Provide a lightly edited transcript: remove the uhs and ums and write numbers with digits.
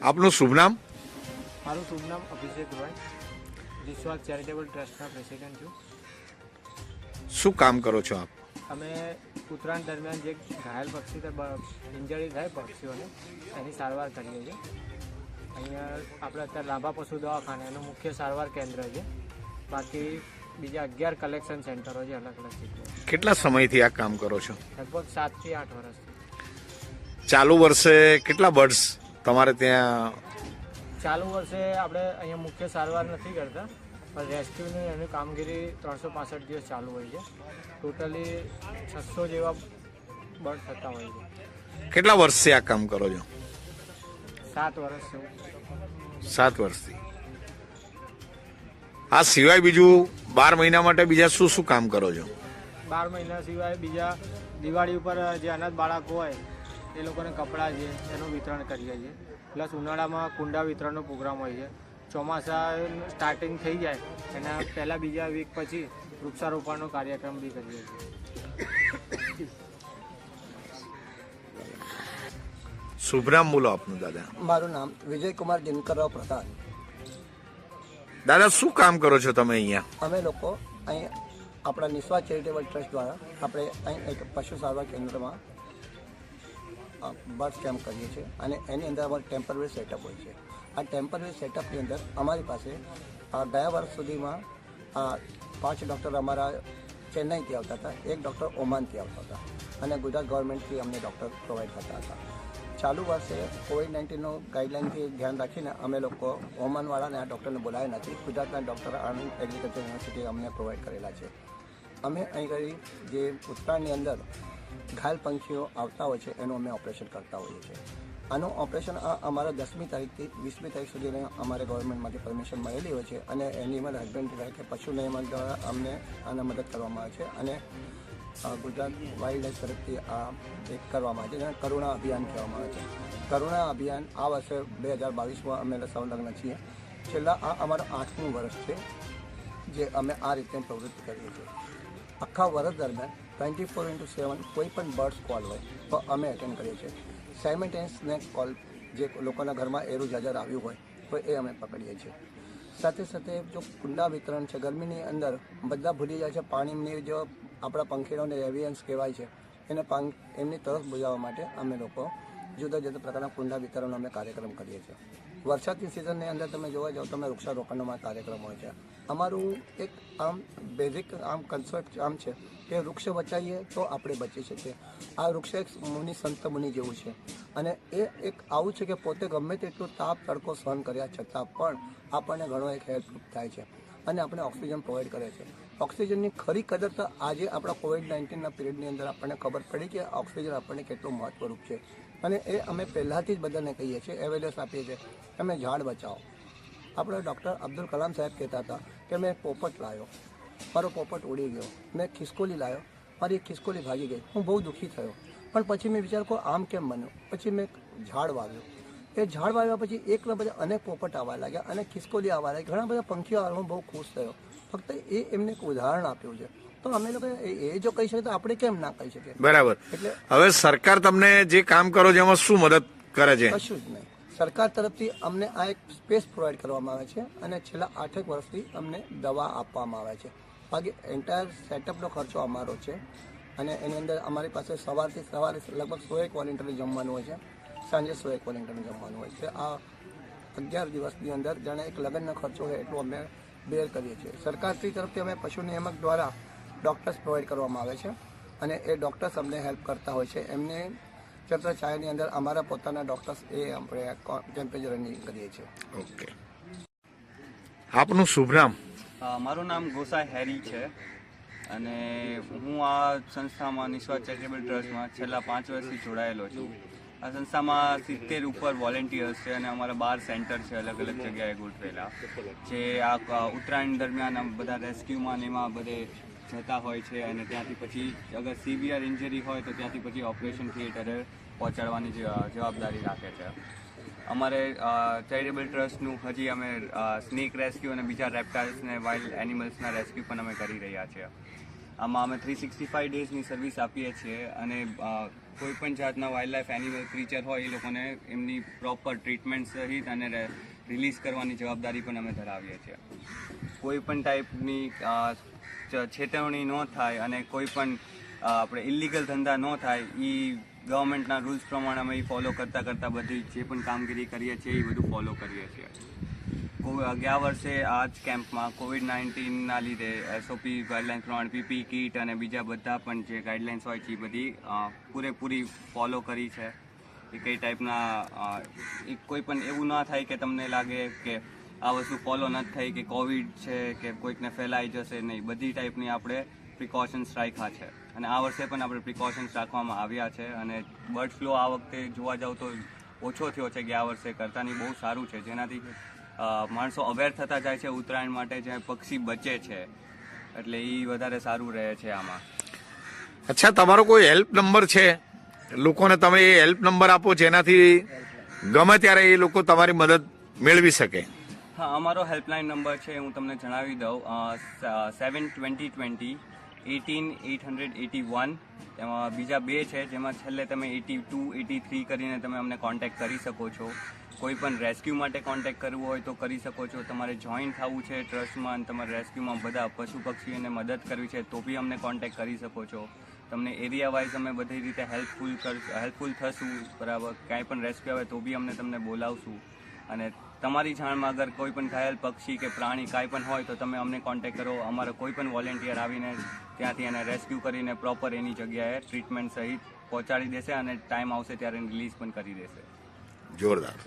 આપનું શુભ નામ? મારું શુભ નામ અભિષેક રોય, વિશ્વાસ ચેરિટેબલ ટ્રસ્ટના પ્રેસિડેન્ટ છું. શું કામ કરો છો આપ? અમે ઉત્તરાયણ દરમિયાન જે ઘાયલ પક્ષી ઇન્જરી થાય પક્ષીઓને એની સારવાર કરીએ છીએ. અહીંયા આપણે અત્યારે લાંબા પશુ દવાખાને એનું મુખ્ય સારવાર કેન્દ્ર છે. બાકી બીજા 11 કલેક્શન સેન્ટરો છે અલગ અલગ જગ્યાએ. કેટલા સમયથી આ કામ કરો છો? લગભગ 7 થી 8 વર્ષથી. ચાલુ વર્ષે કેટલા બર્ડ્સ તમારે ત્યાં? ચાલુ વર્ષે આપણે અહીંયા મુખ્ય સારવાર નથી કરતા, પણ રેસ્ક્યુની એની કામગીરી 365 દિવસ ચાલુ હોય છે. ટોટલી 600 જેવા બર્ડ થતા હોય છે. કેટલા વર્ષથી આ કામ કરો છો? 7 વર્ષ જેવું. 7 વર્ષથી. આ સિવાય બીજું 12 મહિના માટે બીજા શું શું કામ કરો છો? 12 મહિના સિવાય બીજા દિવાળી ઉપર જે અનાથ બાળકો હોય એ લોકોને કપડાં છે એનું વિતરણ કરીએ છીએ. પ્લસ ઉનાળામાં કુંડા વિતરણનો પ્રોગ્રામ હોય છે. ચોમાસા સ્ટાર્ટિંગ થઈ જાય એના પહેલાં બીજા વીક પછી વૃક્ષારોપણનો કાર્યક્રમ બી કરીએ છીએ. શુભ નામ બોલો આપનું દાદા. મારું નામ વિજયકુમાર દિનકરરાવ પ્રધાન. દાદા શું કામ કરો છો તમે અહીંયા? અમે લોકો અહીં આપણા નિસ્વાર્થ ચેરિટેબલ ટ્રસ્ટ દ્વારા આપણે અહીં એક પશુ સારવાર કેન્દ્રમાં બર્ડ કેમ્પ કરીએ છીએ અને એની અંદર અમારું ટેમ્પરરી સેટઅપ હોય છે. આ ટેમ્પરરી સેટઅપની અંદર અમારી પાસે ગયા વર્ષ સુધીમાં 5 ડૉક્ટર અમારા ચેન્નાઈથી આવતા હતા, 1 ડૉક્ટર ઓમાનથી આવતા હતા અને ગુજરાત ગવર્મેન્ટથી અમને ડૉક્ટર પ્રોવાઈડ કરતા હતા. ચાલુ વર્ષે COVID-19નો ગાઈડલાઇનથી ધ્યાન રાખીને અમે લોકો ઓમાનવાળાને આ ડૉક્ટરને બોલાવ્યા નથી. ગુજરાતના ડૉક્ટર આનંદ એગ્રીકલ્ચર યુનિવર્સિટી અમને પ્રોવાઈડ કરેલા છે. અમે અહીં કરી જે ઉત્તરાયણની અંદર ઘાયલ પંખીઓ આવતા હોય છે એનું અમે ઓપરેશન કરતા હોઈએ છીએ. આનું ઓપરેશન અમારા 10મી તારીખથી 20મી તારીખ સુધીની અમારે ગવર્મેન્ટમાંથી પરમિશન મળેલી હોય છે અને એનિમલ હસબન્ડરી કે પશુ નિયમન દ્વારા અમને આને મદદ કરવામાં આવે છે અને ગુજરાત વાઇલ્ડ લાઇફ તરફથી આ એક કરવામાં આવે છે જેને કરુણા અભિયાન કહેવામાં આવે છે. કરુણા અભિયાન આ વર્ષે 2022માં અમે સંલગ્ન છીએ. છેલ્લા આ અમારું 8મું વર્ષ છે જે અમે આ રીતે પ્રવૃત્તિ કરીએ છીએ. આખા વર્ષ દરમિયાન 24/7 કોઈ પણ બર્ડ્સ કોલ હોય તો અમે એટેન્ડ કરીએ છીએ. સાયમલ્ટેનિયસ સ્નેક કોલ જે લોકોના ઘરમાં એરું જાજર આવ્યું હોય તો એ અમે પકડીએ છીએ. સાથે સાથે જો કુંડા વિતરણ છે, ગરમીની અંદર બધા ભૂલી જાય છે પાણીની જો આપણા પંખીઓને એવિયન્સ કહેવાય છે એને એમની તરફ બુજાવવા માટે અમે લોકો જુદા જુદા પ્રકારના કુંડા વિતરણ અમે કાર્યક્રમ કરીએ છીએ. વરસાદની સિઝનની અંદર તમે જોવા જાઓ તમે વૃક્ષારોપણનો કાર્યક્રમ હોય છે. અમારું એક આમ બેઝિક કન્સેપ્ટ છે કે વૃક્ષ બચાવીએ તો આપણે બચી શકીએ. આ વૃક્ષ એક મુનિ સંત મુનિ જેવું છે અને એ એક આવું છે કે પોતે ગમે તેટલું તાપ તડકો સહન કર્યા છતાં પણ આપણને ઘણો એક હેલ્પફુલ થાય છે અને આપણે ઓક્સિજન પ્રોવાઈડ કરે છે. ઓક્સિજનની ખરી કદર તો આજે આપણા COVID-19ના પિરિયડની અંદર આપણને ખબર પડી કે ઓક્સિજન આપણને કેટલું મહત્વરૂપ છે અને એ અમે પહેલાંથી જ બધાને કહીએ છીએ, એવેરનેસ આપીએ છીએ તમે ઝાડ બચાવો. આપણે ડૉક્ટર અબ્દુલ કલામ સાહેબ કહેતા હતા કે મેં પોપટ લાવ્યો, મારો પોપટ ઉડી ગયો, મેં ખિસકોલી લાવ્યો, મારી ખિસકોલી ભાગી ગઈ, હું બહુ દુઃખી થયો, પણ પછી મેં વિચાર કર્યો આમ કેમ બન્યું. પછી મેં ઝાડ વાવ્યો. એ ઝાડ વાવ્યા પછી એકના બધા અનેક પોપટ આવવા લાગ્યા અને ખિસકોલી આવવા લાગ્યા, ઘણા બધા પંખીઓ આવવા, હું બહુ ખુશ થયો. ફક્ત એમને એક ઉદાહરણ આપ્યું છે. તો અમે લોકો એ જો કહી શકીએ તો આપણે કેમ ના કહી શકીએ? બરાબર. એટલે હવે સરકાર તમને જે કામ કરો છો એમાં શું મદદ કરે છે? કશું જ નહીં. સરકાર તરફથી અમને આ એક સ્પેસ પ્રોવાઈડ કરવામાં આવે છે અને છેલ્લા 8 વર્ષથી અમને દવા આપવામાં આવે છે. બાકી એન્ટાયર સેટઅપનો ખર્ચો અમારો છે અને એની અંદર અમારી પાસે સવારે લગભગ 100 વોલેન્ટિયર જમવાનું હોય છે, સાંજે 100 વોલેન્ટિયર જમવાનું હોય છે. આ 11 દિવસની અંદર જાણે એક લગ્નનો ખર્ચો હોય એટલું અમે બેર કરીએ છીએ. સરકારશ્રી તરફથી અમે પશુ નિયામક દ્વારા ડૉક્ટર્સ પ્રોવાઈડ કરવામાં આવે છે અને એ ડૉક્ટર્સ અમને હેલ્પ કરતા હોય છે. એમને છત્રછાયાની અંદર અમારા પોતાના ડૉક્ટર્સ એ આપણે ટેમ્પરેચર રનિંગ કરીએ છીએ. ઓકે. આપનું શુભ નામ? મારું નામ ગોસાઈ હેરી છે અને હું આ સંસ્થામાં નિસ્વાર્થ ચેરિટેબલ ટ્રસ્ટમાં છેલ્લા 5 વર્ષથી જોડાયેલો છું. આ સંસ્થામાં 70 ઉપર વોલેન્ટિયર્સ છે અને અમારા 12 સેન્ટર છે અલગ અલગ જગ્યાએ ગોઠવેલા, જે આ ઉત્તરાયણ દરમિયાન બધા રેસ્ક્યુમાં ને એમાં બધે જતા હોય છે અને ત્યાંથી પછી અગર સિવિયર ઇન્જરી હોય તો ત્યાંથી પછી ઓપરેશન થિયેટરે પહોંચાડવાની જવાબદારી રાખે છે. અમારે ચેરિટેબલ ટ્રસ્ટનું હજી અમે સ્નેક રેસ્ક્યુ અને બીજા રેપ્ટાઇલ્સ ને વાઇલ્ડ એનિમલ્સના રેસ્ક્યુ પણ અમે કરી રહ્યા છીએ. આમાં અમે 365 ડેઝની સર્વિસ આપીએ છીએ અને કોઈ પણ જાતના વાઇલ્ડ લાઈફ એનિમલ ક્રીચર હોય એ લોકોને એમની પ્રોપર ટ્રીટમેન્ટ સહિત અને રિલીઝ કરવાની જવાબદારી પણ અમે ધરાવીએ છીએ. કોઈ પણ ટાઈપની છેતરણી ન થાય અને કોઈ પણ આપણે ઇલીગલ ધંધા ન થાય એ ગવર્મેન્ટના રૂલ્સ પ્રમાણે અમે ફોલો કરતાં બધી જે પણ કામગીરી કરીએ છીએ એ બધું ફોલો કરીએ છીએ. ગયા વર્ષે આ જ કેમ્પમાં COVID-19ના લીધે SOP ગાઈડલાઇન્સ પ્રમાણે પીપી કીટ અને બીજા બધા પણ જે ગાઈડલાઇન્સ હોય છે એ બધી પૂરેપૂરી ફોલો કરી છે. એ કઈ ટાઈપના કોઈ પણ એવું ના થાય કે તમને લાગે કે આ વસ્તુ ફોલો નથી થઈ કે કોવિડ છે કે કોઈકને ફેલાઈ જશે નહીં. બધી ટાઈપની આપણે પ્રિકોશન્સ રાખ્યા છે અને આ વર્ષે પણ આપણે પ્રિકોશન્સ રાખવામાં આવ્યા છે. અને બર્ડ ફ્લૂ આ વખતે જોવા જાવ તો ઓછો થયો છે ગયા વર્ષે કરતાંની, બહુ સારું છે. જેનાથી માણસો અવેર થતા જાય છે ઉત્તરાયણ માટે, જ્યાં પક્ષી બચે છે એટલે એ વધારે સારું રહે છે આમાં. અચ્છા, તમારો કોઈ હેલ્પ નંબર છે? લોકોને તમે એ હેલ્પ નંબર આપો જેનાથી ગમે ત્યારે એ લોકો તમારી મદદ મેળવી શકે. હા, અમારો હેલ્પલાઇન નંબર છે, હું તમને જણાવી દઉં. 72020 18-881. એમાં બીજા 2 છે જેમાં છેલ્લે તમે 82-83 કરીને તમે અમને કોન્ટેક્ટ કરી શકો છો. કોઈ પણ રેસ્ક્યુ માટે કોન્ટેક્ટ કરવું હોય તો કરી શકો છો. તમારે જોઈન થવું છે ટ્રસ્ટમાં અને તમારે રેસ્ક્યુમાં બધા પશુ પક્ષીઓને મદદ કરવી છે તો બી અમને કોન્ટેક્ટ કરી શકો છો. તમને એરિયા વાઇઝ અમે બધી રીતે હેલ્પફુલ થશું. બરાબર, કાંઈ પણ રેસ્ક્યુ આવે તો બી અમને તમને બોલાવશું. અને તમારી જાણમાં અગર કોઈ પણ ઘાયલ પક્ષી કે પ્રાણી કાંઈ પણ હોય તો તમે અમને કોન્ટેક્ટ કરો. અમારા કોઈ પણ વોલેન્ટિયર આવીને ત્યાંથી એને રેસ્ક્યુ કરીને પ્રોપર એની જગ્યાએ ટ્રીટમેન્ટ સહિત પહોંચાડી દેશે અને ટાઈમ આવશે ત્યારે રિલીઝ પણ કરી દેશે. જોરદાર.